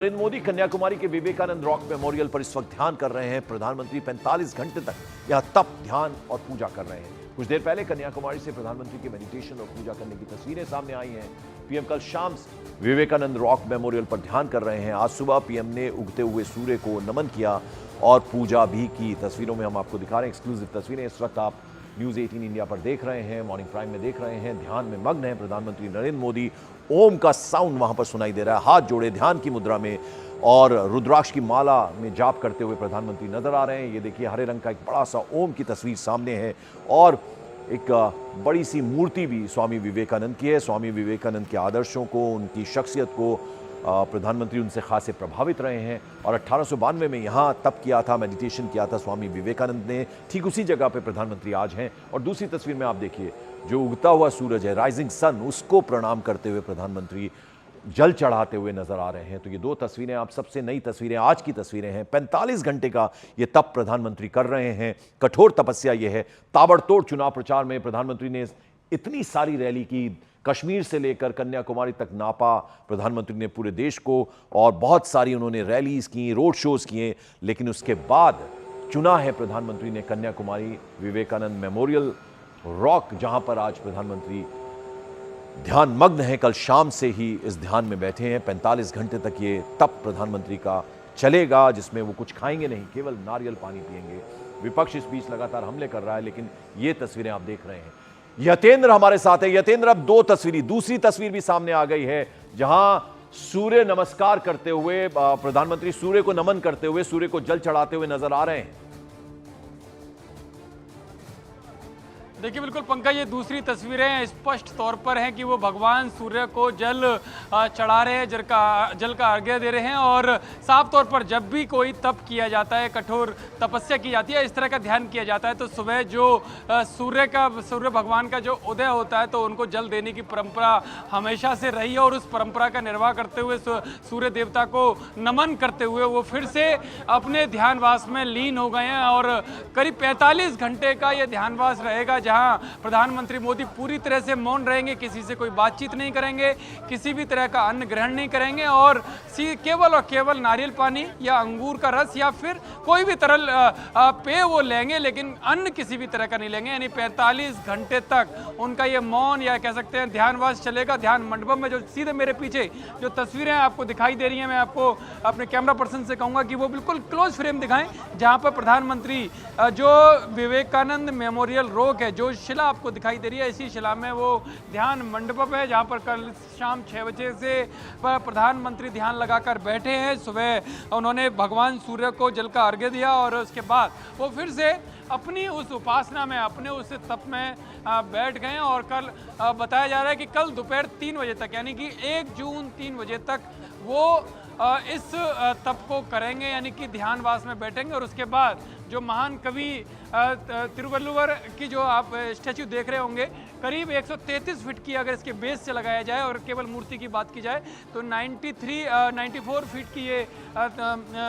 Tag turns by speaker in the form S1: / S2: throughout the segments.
S1: नरेंद्र मोदी कन्याकुमारी के Vivekananda rock memorial पर इस वक्त ध्यान कर रहे हैं। प्रधानमंत्री 45 घंटे तक यह तप, ध्यान और पूजा कर रहे हैं। कुछ देर पहले कन्याकुमारी से प्रधानमंत्री की मेडिटेशन और पूजा करने की तस्वीरें सामने आई हैं। पीएम कल शाम विवेकानंद रॉक मेमोरियल पर ध्यान कर रहे हैं। आज सुबह पीएम ने उगते हुए सूर्य को नमन किया और पूजा भी की। तस्वीरों में हम आपको दिखा रहे हैं एक्सक्लूसिव तस्वीरें। इस वक्त आप न्यूज 18 इंडिया पर देख रहे हैं, मॉर्निंग प्राइम में देख रहे हैं। ध्यान में मग्न है प्रधानमंत्री नरेंद्र मोदी। ओम का साउंड वहां पर सुनाई दे रहा है। हाथ जोड़े ध्यान की मुद्रा में और रुद्राक्ष की माला में जाप करते हुए प्रधानमंत्री नजर आ रहे हैं। ये देखिए, हरे रंग का एक बड़ा सा ओम की तस्वीर सामने है और एक बड़ी सी मूर्ति भी स्वामी विवेकानंद की है। स्वामी विवेकानंद के आदर्शों को, उनकी शख्सियत को प्रधानमंत्री उनसे खासे प्रभावित रहे हैं और 1892 में यहाँ तप किया था, मेडिटेशन किया था स्वामी विवेकानंद ने। ठीक उसी जगह पे प्रधानमंत्री आज हैं। और दूसरी तस्वीर में आप देखिए, जो उगता हुआ सूरज है, राइजिंग सन, उसको प्रणाम करते हुए प्रधानमंत्री जल चढ़ाते हुए नजर आ रहे हैं। तो ये दो तस्वीरें आप सबसे नई तस्वीरें, आज की तस्वीरें हैं। 45 घंटे का ये तप प्रधानमंत्री कर रहे हैं। कठोर तपस्या ये है। ताबड़तोड़ चुनाव प्रचार में प्रधानमंत्री ने इतनी सारी रैली की, कश्मीर से लेकर कन्याकुमारी तक नापा प्रधानमंत्री ने पूरे देश को, और बहुत सारी उन्होंने रैलीज की, रोड शोज किए। लेकिन उसके बाद चुना है प्रधानमंत्री ने कन्याकुमारी विवेकानंद मेमोरियल रॉक, जहां पर आज प्रधानमंत्री ध्यान मग्न है। कल शाम से ही इस ध्यान में बैठे हैं। 45 घंटे तक ये तप प्रधानमंत्री का चलेगा, जिसमें वो कुछ खाएंगे नहीं, केवल नारियल पानी पिएंगे। विपक्ष इस बीच लगातार हमले कर रहा है, लेकिन ये तस्वीरें आप देख रहे हैं। यतेंद्र हमारे साथ है। यतेंद्र, अब दूसरी तस्वीर भी सामने आ गई है, जहां सूर्य नमस्कार करते हुए प्रधानमंत्री सूर्य को नमन करते हुए, सूर्य को जल चढ़ाते हुए नजर आ रहे हैं।
S2: देखिए बिल्कुल पंकज, ये दूसरी तस्वीरें स्पष्ट तौर पर हैं कि वो भगवान सूर्य को जल चढ़ा रहे हैं, जल का अर्घ्य दे रहे हैं। और साफ तौर पर जब भी कोई तप किया जाता है, कठोर तपस्या की जाती है, इस तरह का ध्यान किया जाता है, तो सुबह जो सूर्य भगवान का जो उदय होता है, तो उनको जल देने की परंपरा हमेशा से रही है। और उस परंपरा का निर्वाह करते हुए, सूर्य देवता को नमन करते हुए वो फिर से अपने ध्यानवास में लीन हो गए हैं। और करीब 45 घंटे का ये ध्यानवास रहेगा, जहां प्रधानमंत्री मोदी पूरी तरह से मौन रहेंगे, किसी से कोई बातचीत नहीं करेंगे, किसी भी तरह का अन्न ग्रहण नहीं करेंगे और केवल और केवल नारियल पानी या अंगूर का रस या फिर कोई भी तरल पेय वो लेंगे, लेकिन अन्न किसी भी तरह का नहीं लेंगे। यानी 45 घंटे तक उनका ये मौन या कह सकते हैं ध्यानवास चलेगा। ध्यान मंडपम में जो सीधे मेरे पीछे जो तस्वीरें आपको दिखाई दे रही हैं, मैं आपको अपने कैमरा पर्सन से कहूँगा कि वो बिल्कुल क्लोज फ्रेम दिखाएं, जहाँ पर प्रधानमंत्री जो विवेकानंद मेमोरियल रॉक है, जो शिला आपको दिखाई दे रही है, इसी शिला में वो ध्यान मंडप है, जहां पर कल शाम 6 बजे से प्रधानमंत्री ध्यान लगाकर बैठे हैं। सुबह उन्होंने भगवान सूर्य को जल का अर्घ्य दिया और उसके बाद वो फिर से अपनी उस उपासना में, अपने उस तप में बैठ गए। और कल बताया जा रहा है कि कल दोपहर 3 बजे तक, यानी कि 1 जून 3 बजे तक वो इस तप को करेंगे, यानी कि ध्यानवास में बैठेंगे। और उसके बाद जो महान कवि तिरुवल्लुवर की जो आप स्टैचू देख रहे होंगे, करीब 133 फीट की अगर इसके बेस से लगाया जाए और केवल मूर्ति की बात की जाए तो 94 फीट की ये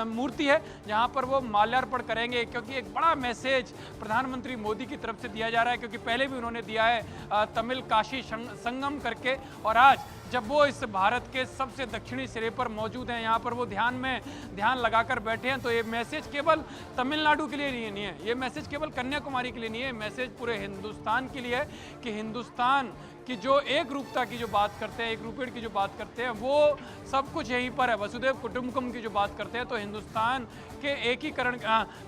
S2: मूर्ति है, जहां पर वो माल्यार्पण करेंगे। क्योंकि एक बड़ा मैसेज प्रधानमंत्री मोदी की तरफ से दिया जा रहा है, क्योंकि पहले भी उन्होंने दिया है तमिल काशी संगम करके, और आज जब वो इस भारत के सबसे दक्षिणी सिरे पर मौजूद हैं, यहाँ पर वो ध्यान लगाकर बैठे हैं, तो ये मैसेज केवल तमिलनाडु के लिए नहीं है, ये मैसेज केवल कन्याकुमारी के लिए नहीं है, मैसेज पूरे हिंदुस्तान के लिए है कि हिंदुस्तान की जो एक रूपता की जो बात करते हैं, एक रूपेण की जो बात करते हैं, वो सब कुछ यहीं पर है। वसुधैव कुटुंबकम की जो बात करते हैं, तो हिंदुस्तान के एकीकरण,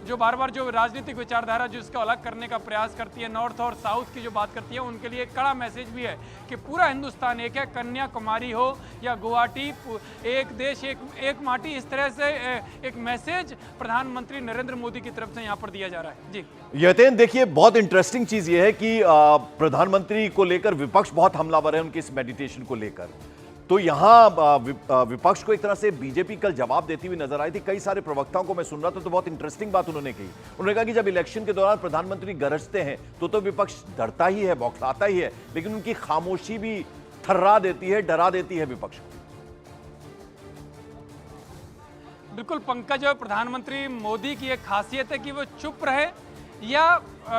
S2: जो बार बार जो राजनीतिक विचारधारा जो इसका अलग करने का प्रयास करती है, नॉर्थ और साउथ की जो बात करती है, उनके लिए एक कड़ा मैसेज भी है कि पूरा हिंदुस्तान एक है, कन्याकुमारी हो या गुवाहाटी, एक देश एक माटी, इस तरह से एक मैसेज प्रधानमंत्री नरेंद्र मोदी की तरफ से यहाँ पर दिया जा रहा है। जी
S1: यतेंद्र, देखिए बहुत इंटरेस्टिंग चीज ये है कि प्रधानमंत्री को लेकर विपक्ष बहुत हमलावर है उनके इस मेडिटेशन को लेकर। तो यहां विपक्ष को एक तरह से बीजेपी कल जवाब देती हुई नजर आई थी। कई सारे प्रवक्ताओं को मैं सुन रहा था, तो बहुत इंटरेस्टिंग बात उन्होंने कही। उन्होंने कहा कि जब इलेक्शन के दौरान प्रधानमंत्री गरजते हैं तो विपक्ष डरता ही है, बौखलाता ही है, लेकिन उनकी खामोशी भी थर्रा देती है, डरा देती है विपक्ष को।
S2: बिल्कुल पंकज, प्रधानमंत्री मोदी की एक खासियत है कि वो चुप रहे या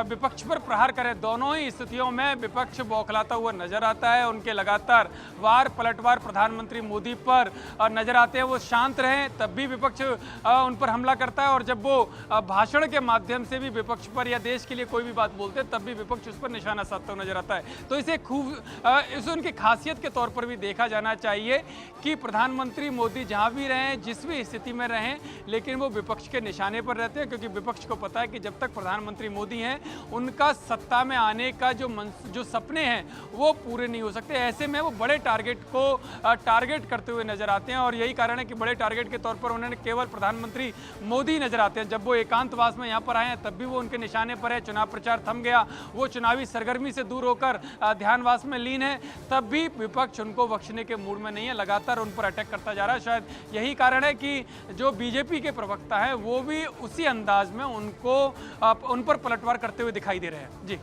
S2: विपक्ष पर प्रहार करें। दोनों ही स्थितियों में विपक्ष बौखलाता हुआ नजर आता है। उनके लगातार वार पलटवार प्रधानमंत्री मोदी पर नजर आते हैं। वो शांत रहें तब भी विपक्ष उन पर हमला करता है, और जब वो भाषण के माध्यम से भी विपक्ष पर या देश के लिए कोई भी बात बोलते हैं तब भी विपक्ष उस पर निशाना साधता हुआ नजर आता है। तो इसे इसे उनकी खासियत के तौर पर भी देखा जाना चाहिए कि प्रधानमंत्री मोदी जहां भी रहें, जिस भी स्थिति में रहें, लेकिन वो विपक्ष के निशाने पर रहते हैं, क्योंकि विपक्ष को पता है कि जब तक प्रधानमंत्री मोदी हैं उनका सत्ता में आने का जो सपने हैं वो पूरे नहीं हो सकते। ऐसे में वो बड़े टारगेट को टारगेट करते हुए नजर आते हैं, और यही कारण है कि बड़े टारगेट के तौर पर उन्होंने केवल प्रधानमंत्री मोदी नजर आते हैं। जब वो एकांतवास में यहाँ पर आए हैं तब भी वो उनके निशाने पर है। चुनाव प्रचार थम गया, वो चुनावी सरगर्मी से दूर होकर ध्यानवास में लीन है, तब भी विपक्ष उनको बख्शने के मूड में नहीं है, लगातार उन पर अटैक करता जा रहा है। शायद यही कारण है कि जो बीजेपी के प्रवक्ता है वो भी उसी अंदाज में उन पर पलटवार करते हुए दिखाई दे रहे हैं। जी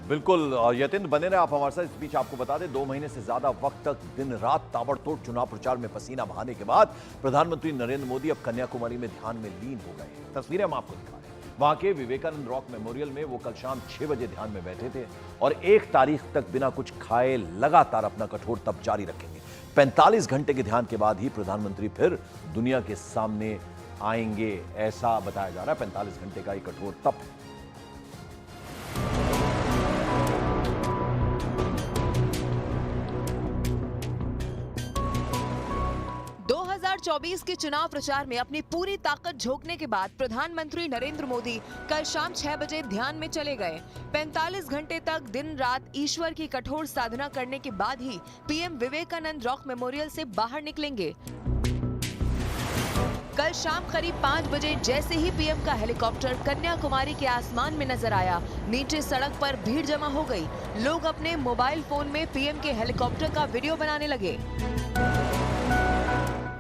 S1: बिल्कुल यतिन, बने रहे आप हमारे साथ। इस बीच आपको बता दें, 2 महीने से ज्यादा वक्त तक दिन रात ताबड़तोड़ चुनाव प्रचार में पसीना बहाने के बाद प्रधानमंत्री नरेंद्र मोदी अब कन्याकुमारी में ध्यान में लीन हो गए हैं। तस्वीरें हम आपको दिखा रहे हैं। वहां के विवेकानंद रॉक मेमोरियल में वो कल शाम 6 बजे ध्यान में बैठे थे और 1 तारीख तक बिना कुछ खाए लगातार अपना कठोर तप जारी रखेंगे। 45 घंटे के ध्यान के बाद ही प्रधानमंत्री फिर दुनिया के सामने आएंगे, ऐसा बताया जा रहा है। 45 घंटे का ये कठोर तप।
S3: 2024 के चुनाव प्रचार में अपनी पूरी ताकत झोंकने के बाद प्रधानमंत्री नरेंद्र मोदी कल शाम 6 बजे ध्यान में चले गए। 45 घंटे तक दिन रात ईश्वर की कठोर साधना करने के बाद ही पीएम विवेकानंद रॉक मेमोरियल से बाहर निकलेंगे। कल शाम करीब 5 बजे जैसे ही पीएम का हेलीकॉप्टर कन्याकुमारी के आसमान में नजर आया, नीचे सड़क पर भीड़ जमा हो गई। लोग अपने मोबाइल फोन में पीएम के हेलीकॉप्टर का वीडियो बनाने लगे।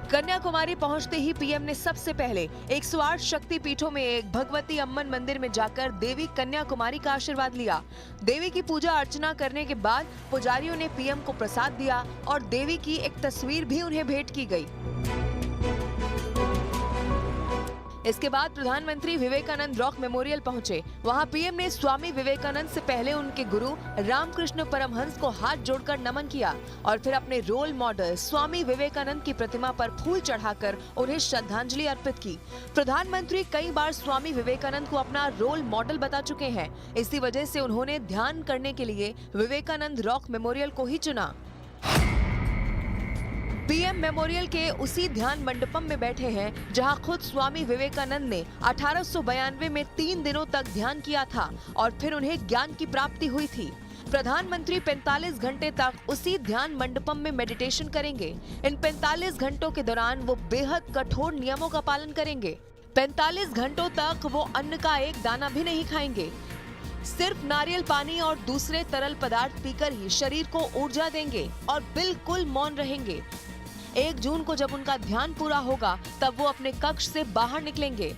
S3: कन्याकुमारी पहुंचते ही पीएम ने सबसे पहले 108 शक्ति पीठों में एक भगवती अम्मन मंदिर में जाकर देवी कन्याकुमारी का आशीर्वाद लिया। देवी की पूजा अर्चना करने के बाद पुजारियों ने पीएम को प्रसाद दिया और देवी की एक तस्वीर भी उन्हें भेंट की गई। इसके बाद प्रधानमंत्री विवेकानंद रॉक मेमोरियल पहुंचे। वहां पीएम ने स्वामी विवेकानंद से पहले उनके गुरु रामकृष्ण परमहंस को हाथ जोड़कर नमन किया और फिर अपने रोल मॉडल स्वामी विवेकानंद की प्रतिमा पर फूल चढ़ाकर उन्हें श्रद्धांजलि अर्पित की। प्रधानमंत्री कई बार स्वामी विवेकानंद को अपना रोल मॉडल बता चुके हैं, इसी वजह से उन्होंने ध्यान करने के लिए विवेकानंद रॉक मेमोरियल को ही चुना। पीएम मेमोरियल के उसी ध्यान मंडपम में बैठे हैं जहां खुद स्वामी विवेकानंद ने 1892 में 3 दिनों तक ध्यान किया था और फिर उन्हें ज्ञान की प्राप्ति हुई थी। प्रधानमंत्री 45 घंटे तक उसी ध्यान मंडपम में मेडिटेशन करेंगे। इन 45 घंटों के दौरान वो बेहद कठोर नियमों का पालन करेंगे। 45 घंटों तक वो अन्न का एक दाना भी नहीं खाएंगे। सिर्फ नारियल पानी और दूसरे तरल पदार्थ पीकर ही शरीर को ऊर्जा देंगे और बिल्कुल मौन रहेंगे। 1 जून को जब उनका ध्यान पूरा होगा तब वो अपने कक्ष से बाहर निकलेंगे।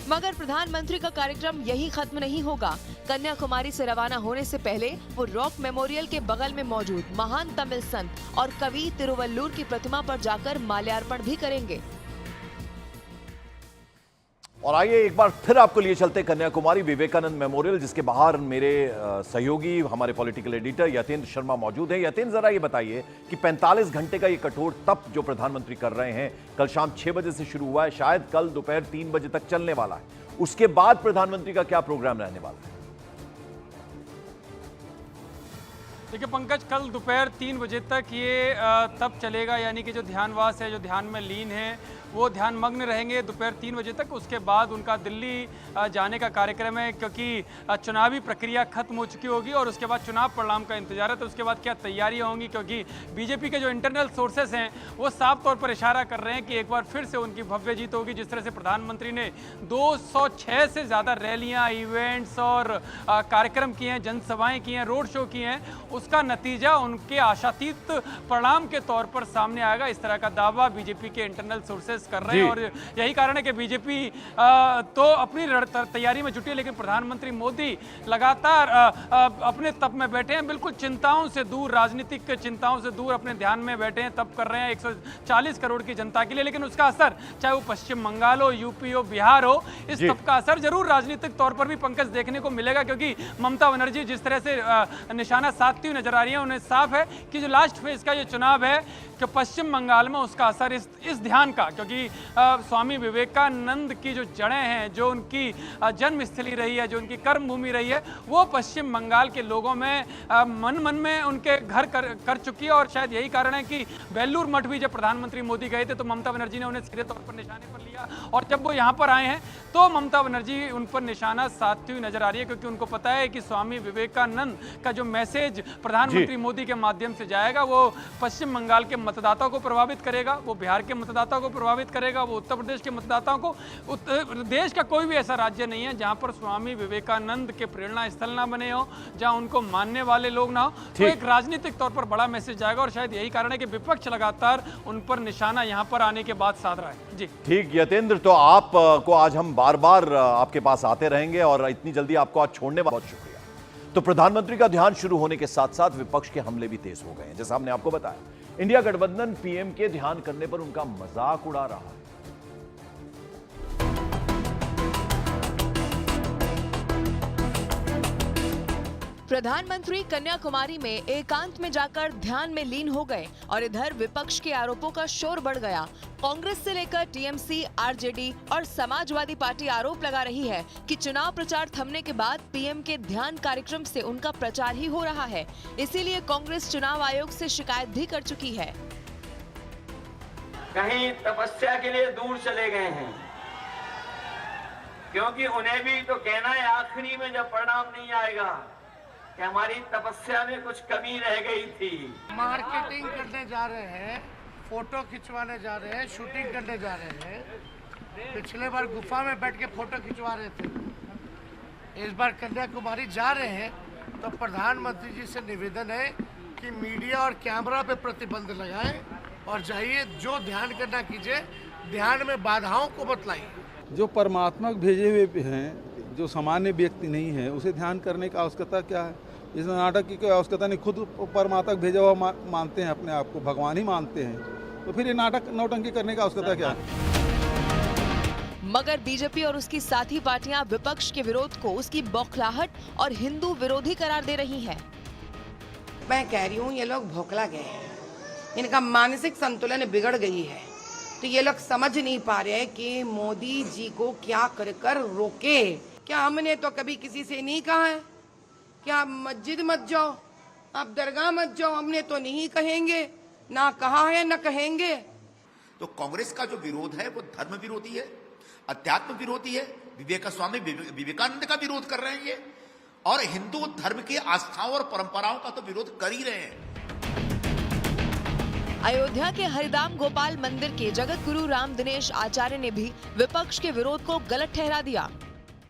S3: मगर प्रधानमंत्री का कार्यक्रम यही खत्म नहीं होगा। कन्याकुमारी से रवाना होने से पहले वो रॉक मेमोरियल के बगल में मौजूद महान तमिल संत और कवि तिरुवल्लुर की प्रतिमा पर जाकर माल्यार्पण भी करेंगे।
S1: और आइए एक बार फिर आपको लिए चलते कन्याकुमारी विवेकानंद मेमोरियल, जिसके बाहर मेरे सहयोगी हमारे पॉलिटिकल एडिटर यतीन शर्मा मौजूद हैं। यतीन, जरा ये बताइए कि 45 घंटे का ये कठोर तप जो प्रधानमंत्री कर रहे हैं, कल शाम 6 बजे से शुरू हुआ है, शायद कल दोपहर 3 बजे तक चलने वाला है। उसके बाद प्रधानमंत्री का क्या प्रोग्राम रहने वाला है?
S2: देखिए पंकज, कल दोपहर 3 बजे तक ये तप चलेगा, यानी कि जो ध्यानवास है, जो ध्यान में लीन है, वो ध्यान मग्न रहेंगे दोपहर 3 बजे तक। उसके बाद उनका दिल्ली जाने का कार्यक्रम है, क्योंकि चुनावी प्रक्रिया खत्म हो चुकी होगी और उसके बाद चुनाव परिणाम का इंतजार है। तो उसके बाद क्या तैयारियां होंगी, क्योंकि बीजेपी के जो इंटरनल सोर्सेस हैं वो साफ तौर पर इशारा कर रहे हैं कि एक बार फिर से उनकी भव्य जीत होगी। जिस तरह से प्रधानमंत्री ने 206 से ज़्यादा रैलियाँ, इवेंट्स और कार्यक्रम किए हैं, जनसभाएँ की हैं, रोड शो किए हैं, उसका नतीजा उनके आशातीत परिणाम के तौर पर सामने आएगा। इस तरह का दावा बीजेपी के इंटरनल सोर्सेस फोकस कर रहे हैं और यही कारण है कि बीजेपी तो अपनी तैयारी में जुटी है, लेकिन प्रधानमंत्री मोदी लगातार अपने तप में बैठे हैं, बिल्कुल चिंताओं से दूर, राजनीतिक चिंताओं से दूर अपने ध्यान में बैठे हैं, तप कर रहे हैं 140 करोड़ की जनता के लिए। लेकिन उसका असर चाहे वो पश्चिम बंगाल हो, यूपी हो, बिहार हो, इस तप का असर जरूर राजनीतिक तौर पर भी पंकज देखने को मिलेगा, क्योंकि ममता बनर्जी जिस तरह से निशाना साधती हुई नजर आ रही है, उन्हें साफ है कि जो लास्ट फेज का ये चुनाव है कि पश्चिम बंगाल में उसका असर इस ध्यान का, क्योंकि स्वामी विवेकानंद की जो जड़ें हैं, जो उनकी जन्मस्थली रही है, जो उनकी कर्म भूमि रही है, वो पश्चिम बंगाल के लोगों में मन मन में उनके घर कर चुकी है। और शायद यही कारण है कि बेलूर मठ भी जब प्रधानमंत्री मोदी गए थे तो ममता बनर्जी ने उन्हें सीधे तौर पर निशाने पर लिया, और जब वो यहाँ पर आए हैं तो ममता बनर्जी उन पर निशाना साधती हुई नजर आ रही है, क्योंकि उनको पता है कि स्वामी विवेकानंद का जो मैसेज प्रधानमंत्री मोदी के माध्यम से जाएगा वो पश्चिम बंगाल के मतदाताओं को प्रभावित करेगा, वो बिहार के मतदाताओं को प्रभावित करेगा, वो उत्तर प्रदेश के मतदाताओं को। देश का कोई भी ऐसा राज्य नहीं है जहां पर स्वामी विवेकानंद के प्रेरणा स्थल ना बने हो, जहां उनको मानने वाले लोग ना हो, तो एक राजनीतिक तौर पर बड़ा मैसेज जाएगा। और शायद यही कारण है कि विपक्ष लगातार उन पर निशाना यहां पर आने के बाद साध रहा है। जी
S1: ठीक यतेंद्र, तो आपको आज हम बार बार आपके पास आते रहेंगे और इतनी जल्दी आपको आज छोड़ने बहुत शुक्रिया। तो प्रधानमंत्री का ध्यान शुरू होने के साथ साथ विपक्ष के हमले भी तेज हो गए हैं। जैसा हमने आपको बताया, इंडिया गठबंधन पीएम के ध्यान करने पर उनका मजाक उड़ा रहा है।
S3: प्रधानमंत्री कन्याकुमारी में एकांत में जाकर ध्यान में लीन हो गए और इधर विपक्ष के आरोपों का शोर बढ़ गया। कांग्रेस से लेकर टीएमसी, आरजेडी और समाजवादी पार्टी आरोप लगा रही है कि चुनाव प्रचार थमने के बाद पीएम के ध्यान कार्यक्रम से उनका प्रचार ही हो रहा है। इसीलिए कांग्रेस चुनाव आयोग से शिकायत भी कर चुकी है।
S4: कहीं तपस्या के लिए दूर चले गए हैं, क्योंकि उन्हें भी तो कहना है आखिरी में जब परिणाम नहीं आएगा कि हमारी तपस्या में कुछ कमी रह गई थी।
S5: मार्केटिंग करने जा रहे हैं, फोटो खिंचवाने जा रहे हैं, शूटिंग करने जा रहे हैं। पिछले बार गुफा में बैठ के फोटो खिंचवा रहे थे, इस बार कन्याकुमारी जा रहे हैं। तो प्रधानमंत्री जी से निवेदन है कि मीडिया और कैमरा पे प्रतिबंध लगाएं और जाइए, जो ध्यान करना कीजिए, ध्यान में बाधाओं को मत लाइए।
S6: जो परमात्मा भेजे हुए हैं, जो सामान्य व्यक्ति नहीं है, उसे ध्यान करने की आवश्यकता क्या है? इस नाटक की कोई आवश्यकता नहीं। खुद परमात्मा भेजा हुआ मानते हैं, अपने आप को भगवान ही मानते हैं, तो फिर ये नाटक नौटंकी करने की आवश्यकता क्या है?
S3: मगर बीजेपी और उसकी साथी पार्टियां विपक्ष के विरोध को उसकी बौखलाहट और हिंदू विरोधी करार दे रही हैं।
S7: मैं कह रही हूँ ये लोग भौखला गए हैं, इनका मानसिक संतुलन बिगड़ गई है। तो ये लोग समझ नहीं पा रहे कि मोदी जी को क्या कर रोके। क्या हमने तो कभी किसी से नहीं कहा है कि आप मस्जिद मत जाओ, आप दरगाह मत जाओ, हमने तो नहीं कहेंगे, ना कहा है ना कहेंगे।
S8: तो कांग्रेस का जो विरोध है वो धर्म विरोधी है, अध्यात्म विरोधी है, स्वामी विवेकानंद का विरोध कर रहे हैं ये, और हिंदू धर्म की आस्थाओं और परंपराओं का तो विरोध कर ही रहे हैं।
S3: अयोध्या के हरिधाम गोपाल मंदिर के जगत गुरु राम दिनेश आचार्य ने भी विपक्ष के विरोध को गलत ठहरा दिया।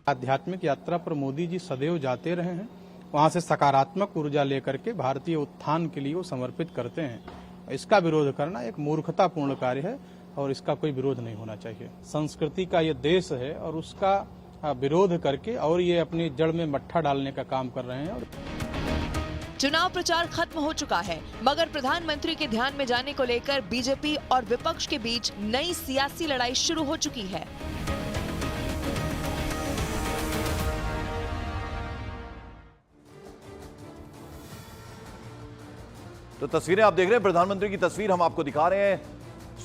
S9: आध्यात्मिक यात्रा पर मोदी जी सदैव जाते रहे हैं, वहां से सकारात्मक ऊर्जा लेकर के भारतीय उत्थान के लिए वो समर्पित करते हैं। इसका विरोध करना एक मूर्खतापूर्ण कार्य है और इसका कोई विरोध नहीं होना चाहिए। संस्कृति का ये देश है और उसका विरोध करके और ये अपनी जड़ में मट्ठा डालने का काम कर रहे हैं।
S3: चुनाव प्रचार खत्म हो चुका है, मगर प्रधानमंत्री के ध्यान में जाने को लेकर बीजेपी और विपक्ष के बीच नई सियासी लड़ाई शुरू हो चुकी है।
S1: तो तस्वीरें आप देख रहे हैं, प्रधानमंत्री की तस्वीर हम आपको दिखा रहे हैं।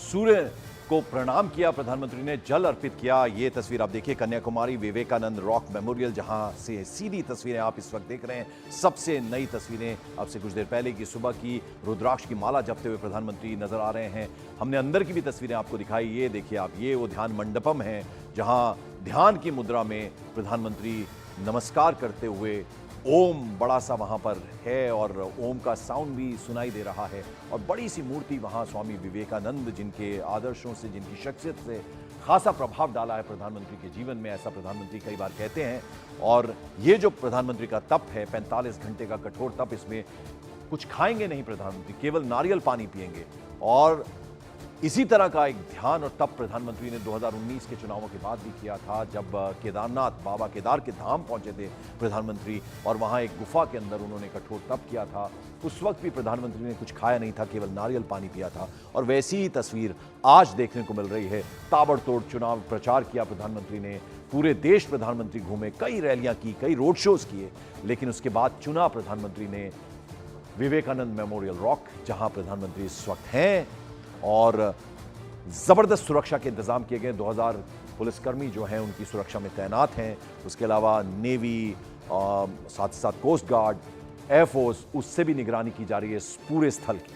S1: सूर्य को प्रणाम किया प्रधानमंत्री ने, जल अर्पित किया। ये तस्वीर आप देखिए कन्याकुमारी विवेकानंद रॉक मेमोरियल, जहां से सीधी तस्वीरें आप इस वक्त देख रहे हैं। सबसे नई तस्वीरें अब से कुछ देर पहले की सुबह की, रुद्राक्ष की माला जपते हुए प्रधानमंत्री नजर आ रहे हैं। हमने अंदर की भी तस्वीरें आपको दिखाई। ये देखिए आप, ये वो ध्यान मंडपम है जहां ध्यान की मुद्रा में प्रधानमंत्री नमस्कार करते हुए, ओम बड़ा सा वहां पर है और ओम का साउंड भी सुनाई दे रहा है। और बड़ी सी मूर्ति वहां स्वामी विवेकानंद, जिनके आदर्शों से, जिनकी शख्सियत से खासा प्रभाव डाला है प्रधानमंत्री के जीवन में, ऐसा प्रधानमंत्री कई बार कहते हैं। और ये जो प्रधानमंत्री का तप है, 45 घंटे का कठोर तप, इसमें कुछ खाएंगे नहीं प्रधानमंत्री, केवल नारियल पानी पिएंगे और इसी तरह का एक ध्यान और तप प्रधानमंत्री ने 2019 के चुनावों के बाद भी किया था, जब केदारनाथ, बाबा केदार के धाम पहुंचे थे प्रधानमंत्री और वहां एक गुफा के अंदर उन्होंने कठोर तप किया था। उस वक्त भी प्रधानमंत्री ने कुछ खाया नहीं था, केवल नारियल पानी पिया था। और वैसी ही तस्वीर आज देखने को मिल रही है। ताबड़तोड़ चुनाव प्रचार किया प्रधानमंत्री ने, पूरे देश प्रधानमंत्री घूमे, कई रैलियां की, कई रोड शोज किए, लेकिन उसके बाद चुना प्रधानमंत्री ने विवेकानंद मेमोरियल रॉक, जहां प्रधानमंत्री इस वक्त हैं, और जबरदस्त सुरक्षा के इंतजाम किए गए। 2000 पुलिसकर्मी जो हैं उनकी सुरक्षा में तैनात हैं। उसके अलावा नेवी, साथ ही साथ कोस्ट गार्ड, एयरफोर्स, उससे भी निगरानी की जा रही है इस पूरे स्थल की।